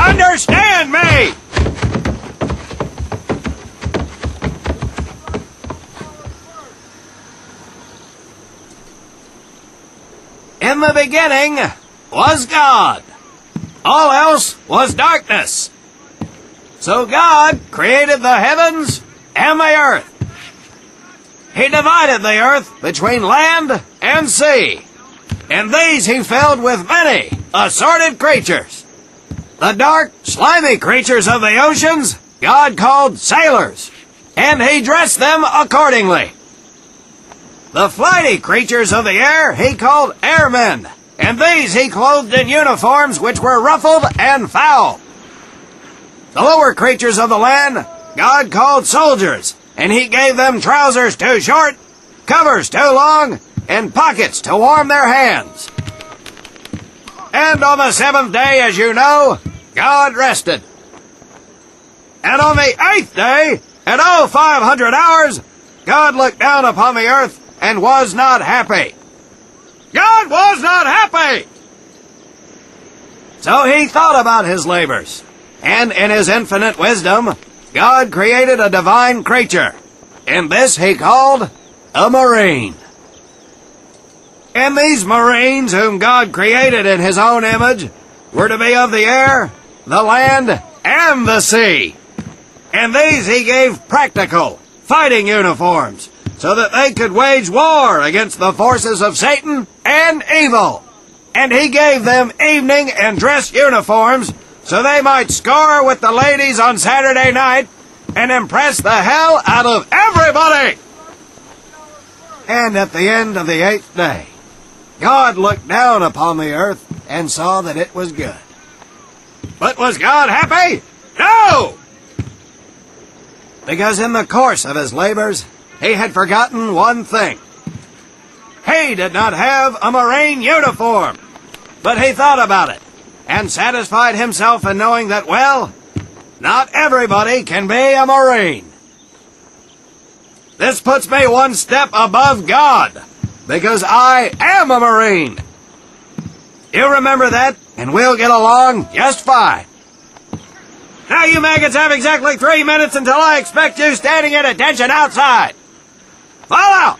understand me! In the beginning was God. All else was darkness. So God created the heavens and the earth. He divided the earth between land and sea, and these he filled with many assorted creatures. The dark, slimy creatures of the oceans God called sailors, and he dressed them accordingly. The flighty creatures of the air he called airmen, and these he clothed in uniforms which were ruffled and foul. The lower creatures of the land God called soldiers, and he gave them trousers too short, covers too long, and pockets to warm their hands. And on the seventh day, as you know, God rested. And on the eighth day, at 0500 hours, God looked down upon the earth and was not happy. God was not happy! So he thought about his labors, and in his infinite wisdom, God created a divine creature, and this he called a marine. And these marines whom God created in his own image were to be of the air, the land, and the sea. And these he gave practical, fighting uniforms, so that they could wage war against the forces of Satan and evil. And he gave them evening and dress uniforms, so they might score with the ladies on Saturday night and impress the hell out of everybody. And at the end of the eighth day, God looked down upon the earth and saw that it was good. But was God happy? No! Because in the course of his labors, he had forgotten one thing. He did not have a marine uniform, but he thought about it and satisfied himself in knowing that, well, not everybody can be a marine. This puts me one step above God, because I am a marine. You remember that, and we'll get along just fine. Now you maggots have exactly 3 minutes until I expect you standing at attention outside. Fall out!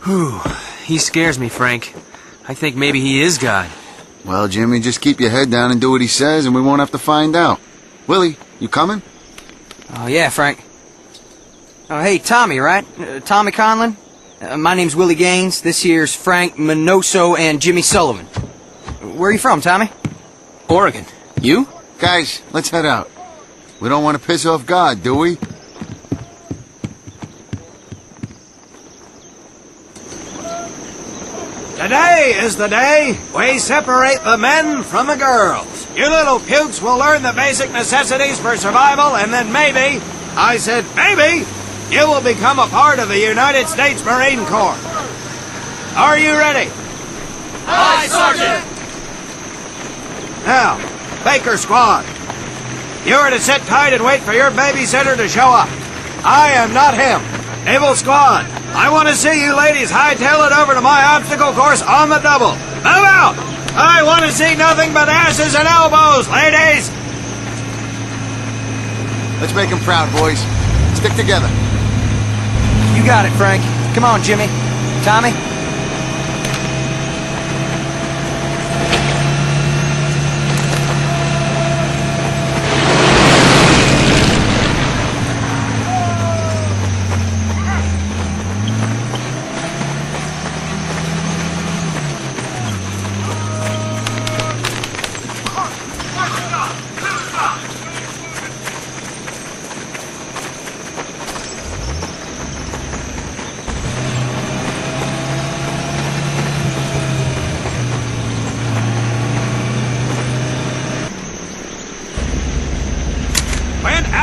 Whew. He scares me, Frank. I think maybe he is God. Well, Jimmy, just keep your head down and do what he says, and we won't have to find out. Willie, you coming? Oh, yeah, Frank. Oh, hey, Tommy, right? Tommy Conlon? My name's Willie Gaines. This here's Frank Minoso and Jimmy Sullivan. Where are you from, Tommy? Oregon. You? Guys, let's head out. We don't want to piss off God, do we? Today is the day we separate the men from the girls. You little pukes will learn the basic necessities for survival, and then maybe, I said maybe, you will become a part of the United States Marine Corps. Are you ready? Aye, Sergeant! Now, Baker Squad, you are to sit tight and wait for your babysitter to show up. I am not him. Naval Squad, I want to see you ladies hightail it over to my obstacle course on the double. Move out! I want to see nothing but asses and elbows, ladies! Let's make him proud, boys. Stick together. You got it, Frank. Come on, Jimmy. Tommy?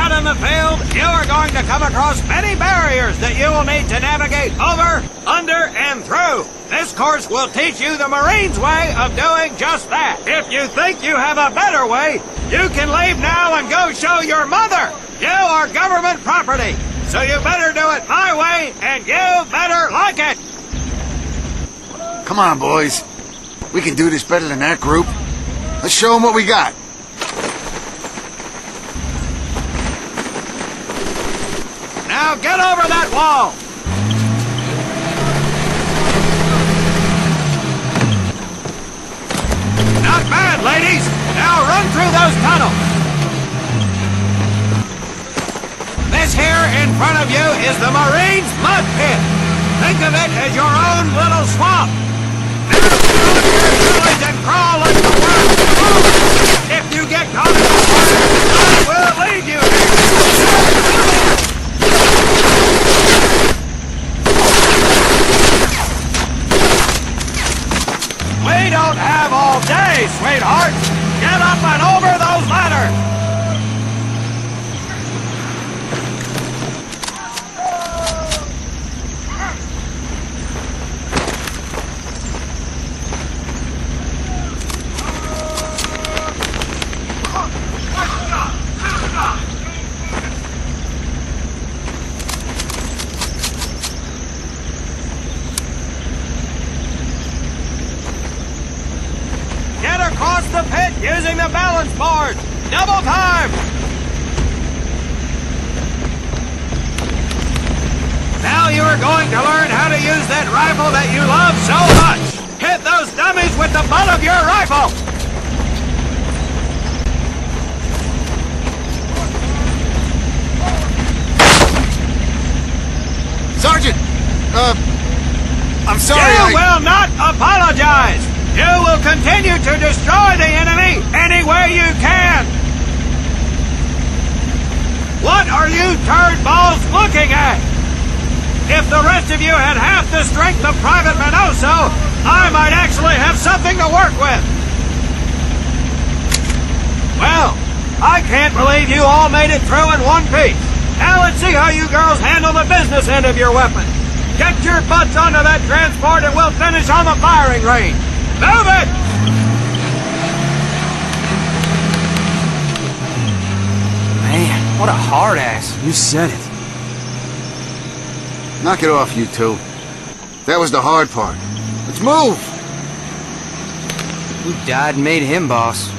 In the field, you are going to come across many barriers that you will need to navigate over, under, and through. This course will teach you the Marines' way of doing just that. If you think you have a better way, You can leave now and go show your mother. You are government property. So you better do it my way, and you better like it. Come on, boys. We can do this better than that group. Let's show them what we got. Now get over that wall. Not bad, ladies. Now run through those tunnels. This here in front of you is the Marines' mud pit. Think of it as your own little swamp. Now get on your village and crawl like the world. If you get caught in the water, I will leave you here. We don't have all day, sweetheart. Get up and over those ladders. Across the pit using the balance board. Double time. Now you are going to learn how to use that rifle that you love so much. Hit those dummies with the butt of your rifle. Sergeant! I'm sorry, You will not apologize. You will continue to destroy the enemy any way you can! What are you turnballs looking at? If the rest of you had half the strength of Private Minoso, I might actually have something to work with! Well, I can't believe you all made it through in one piece. Now let's see how you girls handle the business end of your weapon. Get your butts onto that transport and we'll finish on the firing range. Move it! Man, what a hard ass. You said it. Knock it off, you two. That was the hard part. Let's move! Who died and made him boss?